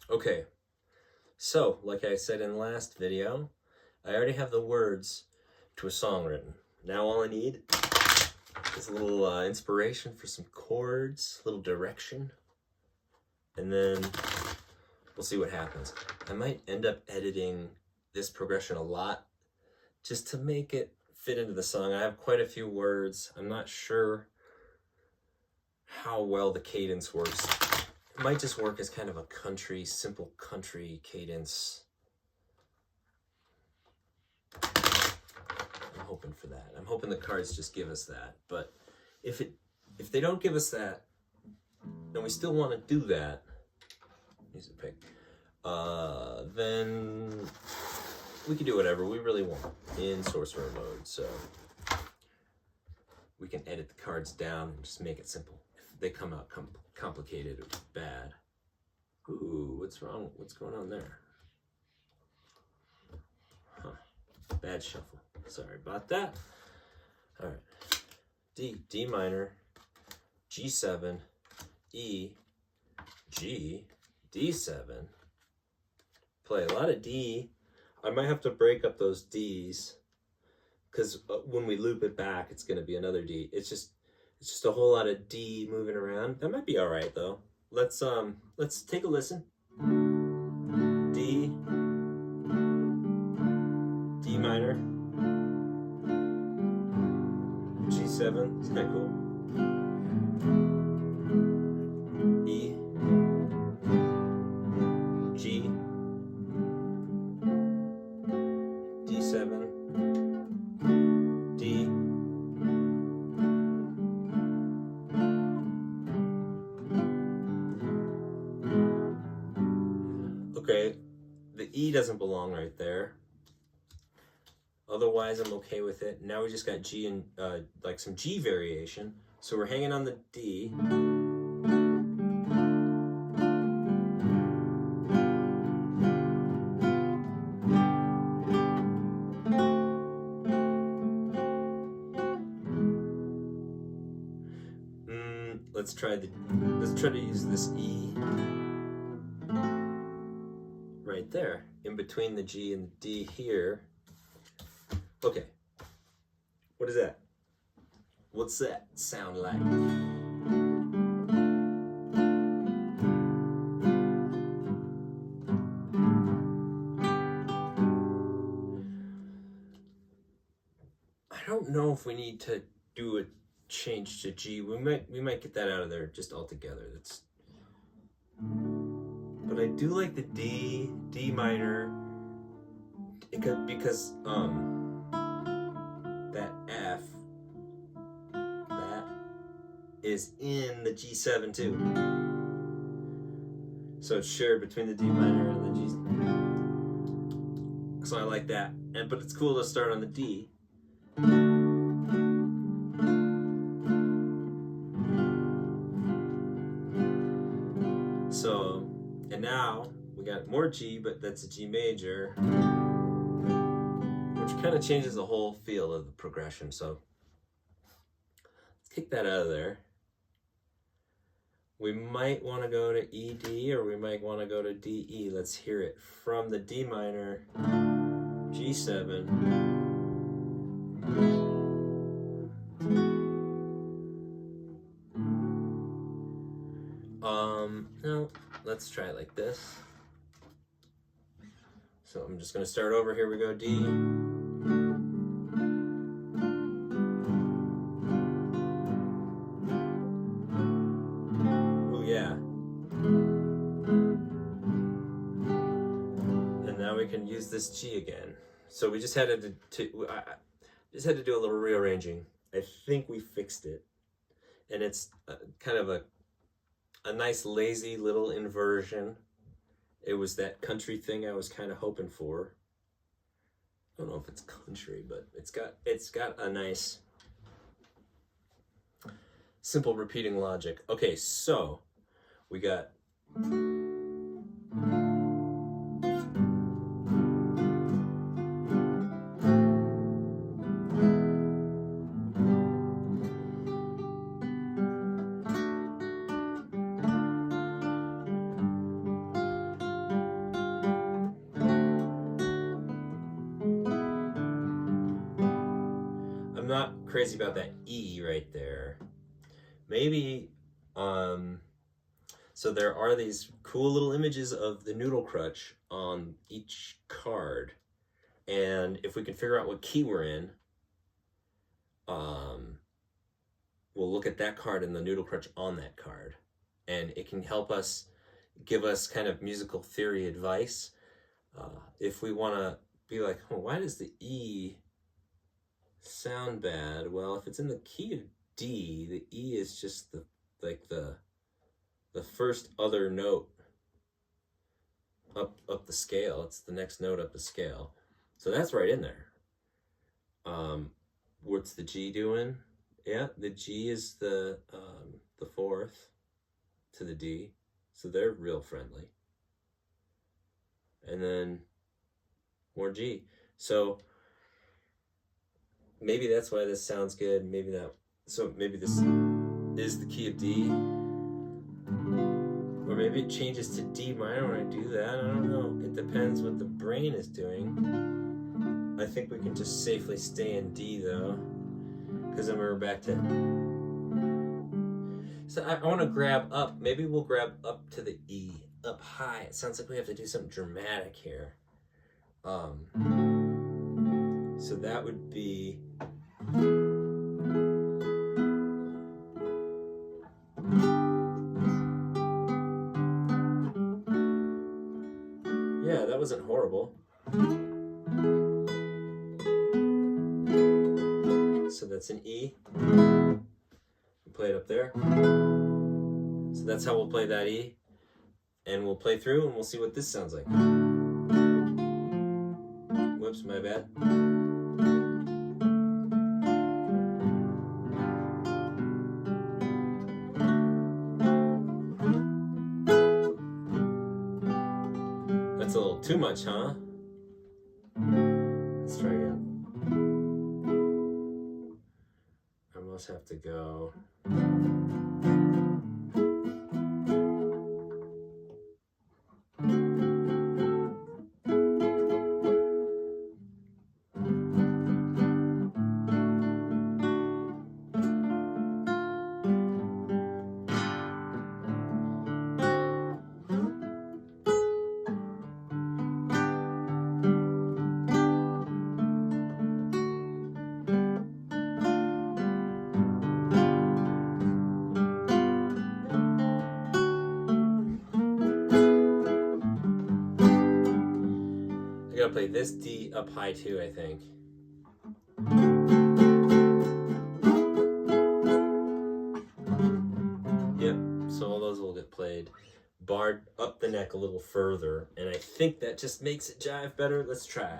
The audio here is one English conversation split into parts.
Okay, so like I said in the last video, I already have the words to a song written. Now all I need is a little inspiration for some chords, a little direction, and then we'll see what happens. I might end up editing this progression a lot just to make it fit into the song. I have quite a few words. I'm not sure how well the cadence works. It might just work as kind of a country, simple country cadence. I'm hoping for that. I'm hoping the cards just give us that. But if they don't give us that, and we still want to do that, use a pick, then we can do whatever we really want in Sorcerer mode. So we can edit the cards down and just make it simple. If they come out complicated or bad, ooh, what's wrong? What's going on there? Huh, bad shuffle. Sorry about that. All right, D minor, G7, E, G, D7. Play a lot of D. I might have to break up those Ds because when we loop it back, it's going to be another D. It's just a whole lot of D moving around. That might be all right though. Let's take a listen. D, D minor, G7. It's kind of cool. E, G, D7, D, okay, the E doesn't belong right there. Otherwise, I'm okay with it. Now we just got G and like some G variation. So we're hanging on the D. Let's try to use this E right there in between the G and the D here. Okay, what is that? What's that sound like? I don't know if we need to do a change to G. We might get that out of there just altogether. But I do like the D minor because that F that is in the G7 too. So it's shared between the D minor and the G. So I like that. But it's cool to start on the D. So, and now we got more G, but that's a G major, which kind of changes the whole feel of the progression. So let's kick that out of there. We might want to go to ED, or we might want to go to DE. Let's hear it from the D minor, G7. No, let's try it like this. So I'm just going to start over. Here we go, D. Oh yeah. And now we can use this G again. So we just had to do a little rearranging. I think we fixed it. And it's kind of a nice lazy little inversion. It was that country thing I was kind of hoping for. I don't know if it's country, but it's got a nice simple repeating logic. Okay, so we got crazy about that E right there. Maybe, so there are these cool little images of the noodle crutch on each card. And if we can figure out what key we're in, we'll look at that card and the noodle crutch on that card. And it can help us, give us kind of musical theory advice. If we want to be like, oh, why does the E sound bad? Well, if it's in the key of D, the E is just the first other note up the scale. It's the next note up the scale. So that's right in there. What's the G doing? Yeah, the G is the fourth to the D. So they're real friendly. And then more G. So maybe that's why this sounds good. Maybe that, so maybe this is the key of D. Or maybe it changes to D minor when I do that. I don't know. It depends what the brain is doing. I think we can just safely stay in D though, because then we're back to. So I want to grab up. Maybe we'll grab up to the E, up high. It sounds like we have to do something dramatic here. So that would be. Yeah, that wasn't horrible. So that's an E. We'll play it up there. So that's how we'll play that E. And we'll play through and we'll see what this sounds like. Whoops, my bad. That's a little too much, huh? Let's try again. I almost have to go. I gotta play this D up high too, I think. Yep, so all those will get played. Barred up the neck a little further, and I think that just makes it jive better. Let's try.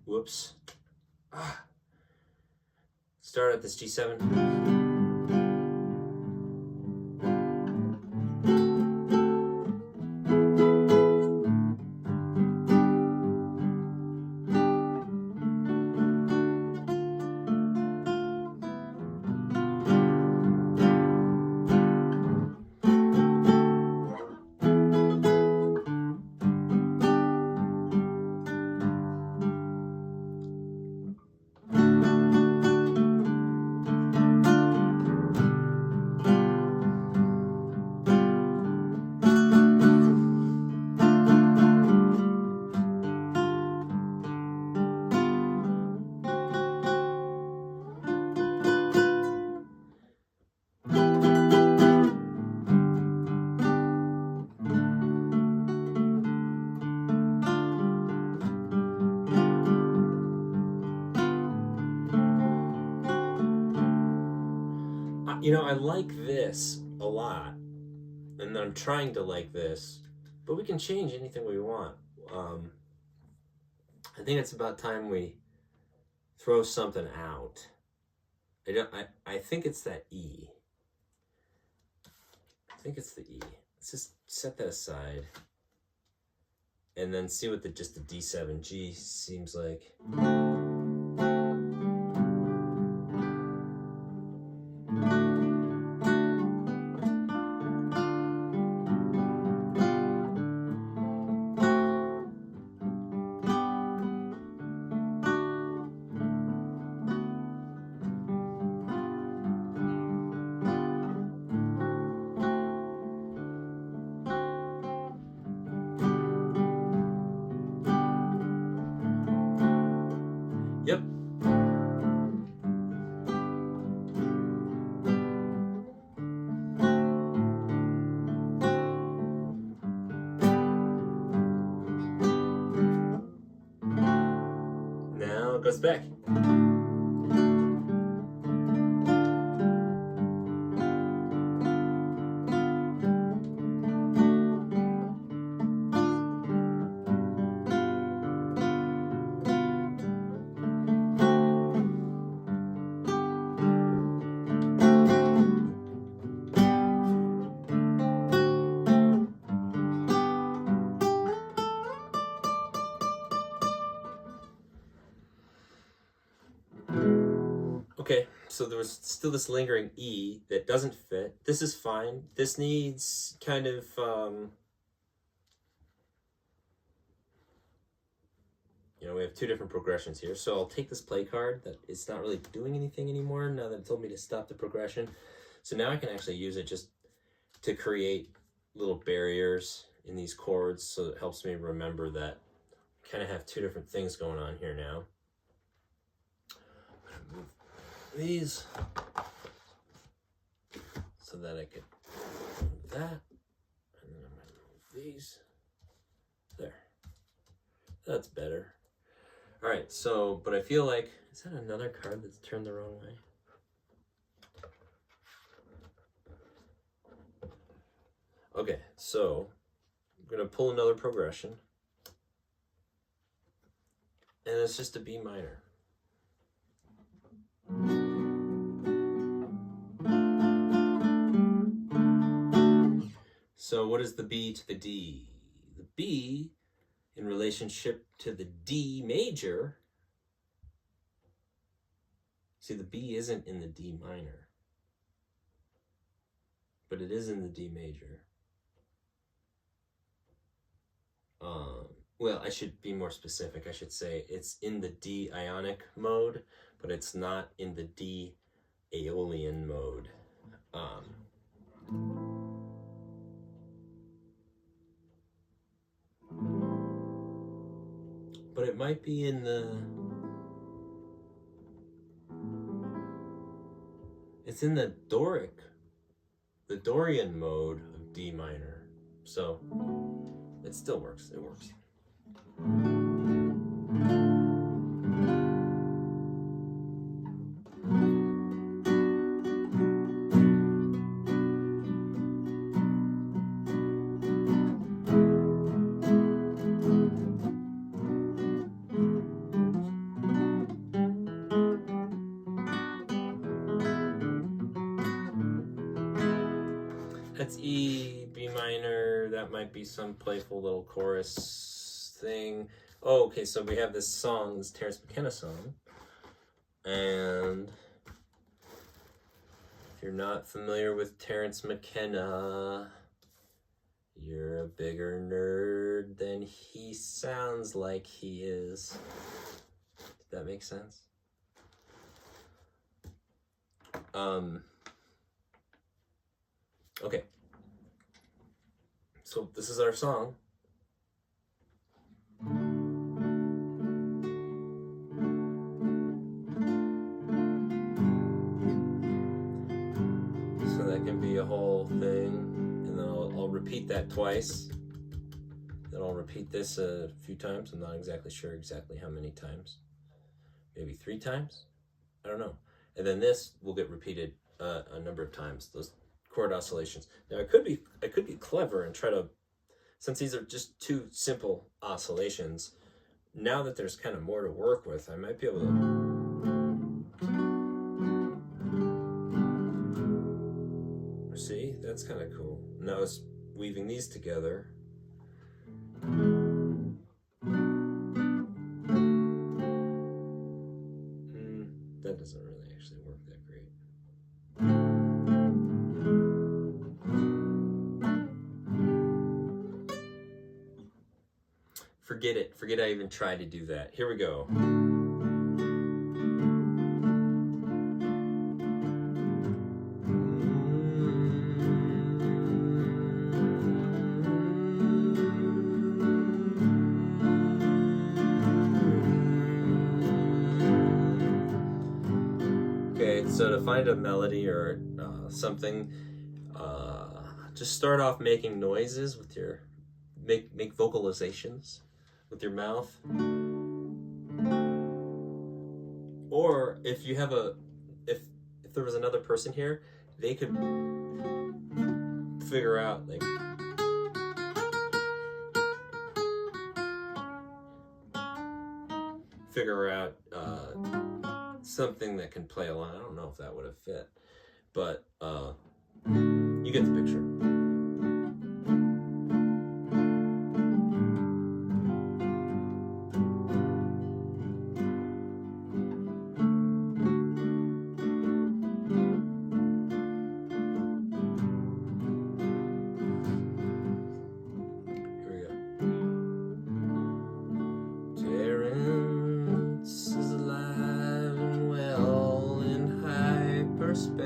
Whoops. Start at this G7. You know, I like this a lot, and I'm trying to like this, but we can change anything we want. I think it's about time we throw something out. I think it's that E. I think it's the E. Let's just set that aside, and then see what just the D7 G seems like. it's back. Okay, so there was still this lingering E that doesn't fit. This is fine. This needs kind of, we have two different progressions here. So I'll take this play card that it's not really doing anything anymore now that it told me to stop the progression. So now I can actually use it just to create little barriers in these chords, so it helps me remember that I kind of have two different things going on here now. I'm gonna move these so that I could move that, and then I'm going to move these there. That's better. All right, so, but I feel like, is that another card that's turned the wrong way? Okay, so I'm going to pull another progression, and it's just a B minor. So what is the B to the D? The B, in relationship to the D major, see, the B isn't in the D minor, but it is in the D major. Well, I should be more specific. I should say it's in the D ionic mode, but it's not in the D aeolian mode. But it might be in it's in the Dorian mode of D minor. So it still works, it works. That's E, B minor, that might be some playful little chorus thing. Oh, okay, so we have this song, this Terrence McKenna song. And if you're not familiar with Terrence McKenna, you're a bigger nerd than he sounds like he is. Did that make sense? Okay. So this is our song. So that can be a whole thing, and then I'll repeat that twice. Then I'll repeat this a few times. I'm not exactly sure exactly how many times. Maybe 3 times? I don't know. And then this will get repeated a number of times, those chord oscillations. Now I could be clever and try to, since these are just 2 simple oscillations, now that there's kind of more to work with, I might be able to see. That's kind of cool. Now it's weaving these together. That doesn't really actually work that great. Forget it. Forget I even tried to do that. Here we go. Okay, so to find a melody or something, just start off making noises with your, make vocalizations with your mouth. Or if you have if there was another person here, they could figure out like something that can play along. I don't know if that would have fit, but you get the picture. Here we go. Terrence is alive and well in hyperspace.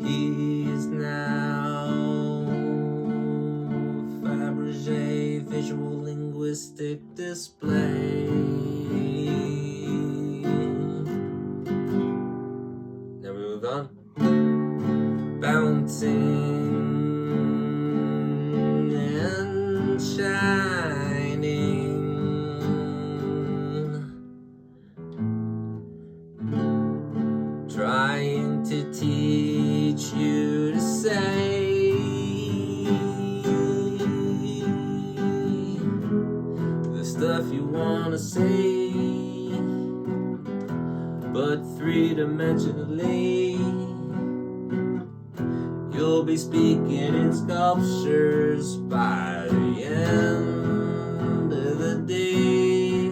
He's now Fabergé visual linguistic display. Now we move on. Bouncing and shining, trying to teach you to say the stuff you want to say, but three-dimensionally you'll be speaking in sculptures by the end of the day.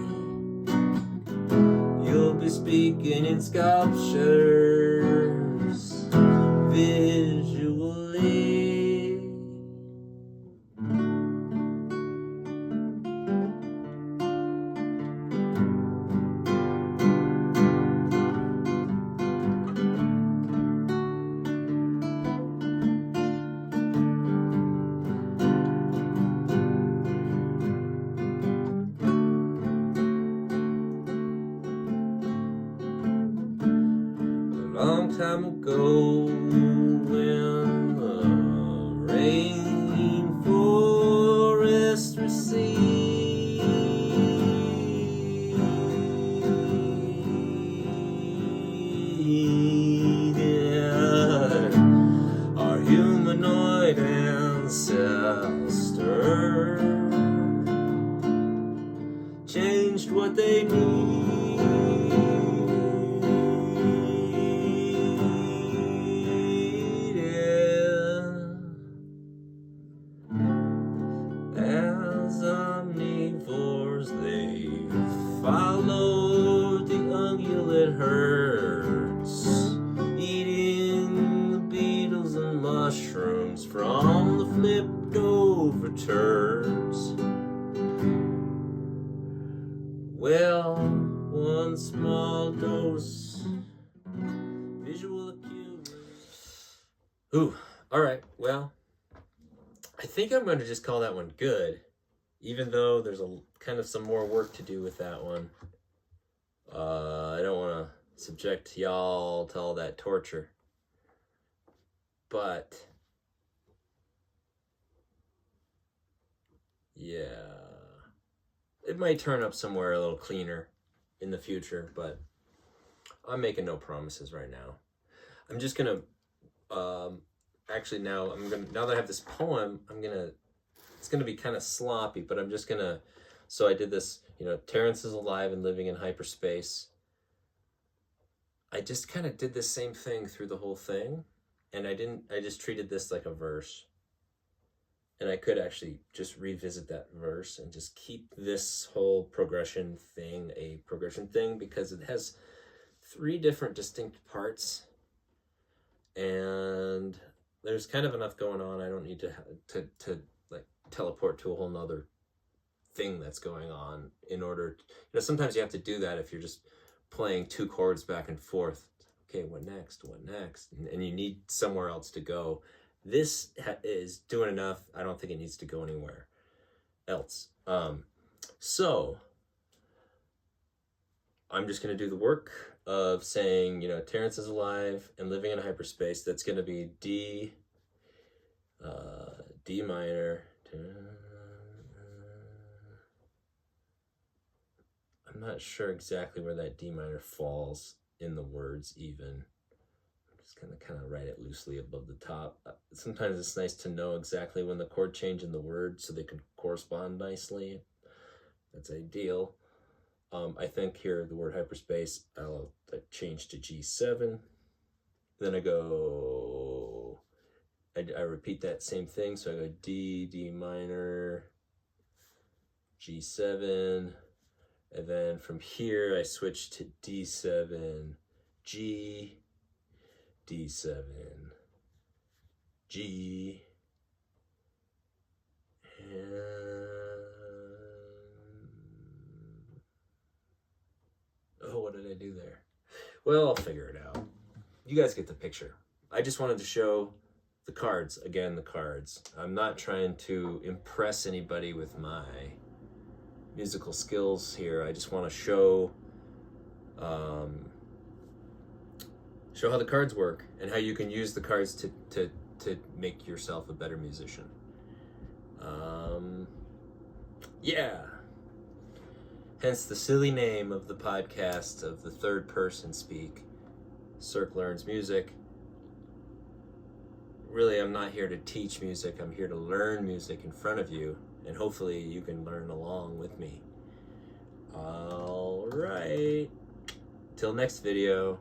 You'll be speaking in sculptures visually. Long time ago, when the rainforest receded, our humanoid ancestor changed what they need. As omnivores, they followed the ungulate herds, eating the beetles and mushrooms from the flipped over turds. Well, one small dose, visual acuity. Ooh, all right, well, I think I'm going to just call that one good, even though there's a kind of some more work to do with that one. I don't want to subject y'all to all that torture, but yeah, it might turn up somewhere a little cleaner in the future, but I'm making no promises right now. I'm just gonna actually now that I have this poem, it's gonna be kind of sloppy, but I'm just gonna, so I did this, Terrence is alive and living in hyperspace. I just kind of did the same thing through the whole thing, and I just treated this like a verse. And I could actually just revisit that verse and just keep this whole progression thing a progression thing, because it has 3 different distinct parts, and there's kind of enough going on. I don't need to like teleport to a whole nother thing that's going on in order to, sometimes you have to do that if you're just playing 2 chords back and forth. Okay, what next? And you need somewhere else to go. This is doing enough. I don't think it needs to go anywhere else. So I'm just going to do the work of saying, Terrence is alive and living in hyperspace. That's going to be D minor. I'm I'm not sure exactly where that D minor falls in the words even. I'm just gonna kind of write it loosely above the top. Sometimes it's nice to know exactly when the chord change in the word so they can correspond nicely. That's ideal. I think here the word hyperspace, I'll change to G7. Then I go, I repeat that same thing. So I go D, D minor, G7. And then from here I switch to D7, G, D7, G, and oh, what did I do there? Well, I'll figure it out. You guys get the picture. I just wanted to show the cards. Again, the cards. I'm not trying to impress anybody with my musical skills here. I just want to show how the cards work and how you can use the cards to make yourself a better musician. Yeah. Hence the silly name of the podcast of the third person speak, Cirque Learns Music. Really, I'm not here to teach music. I'm here to learn music in front of you, and hopefully you can learn along with me. All right. Till next video.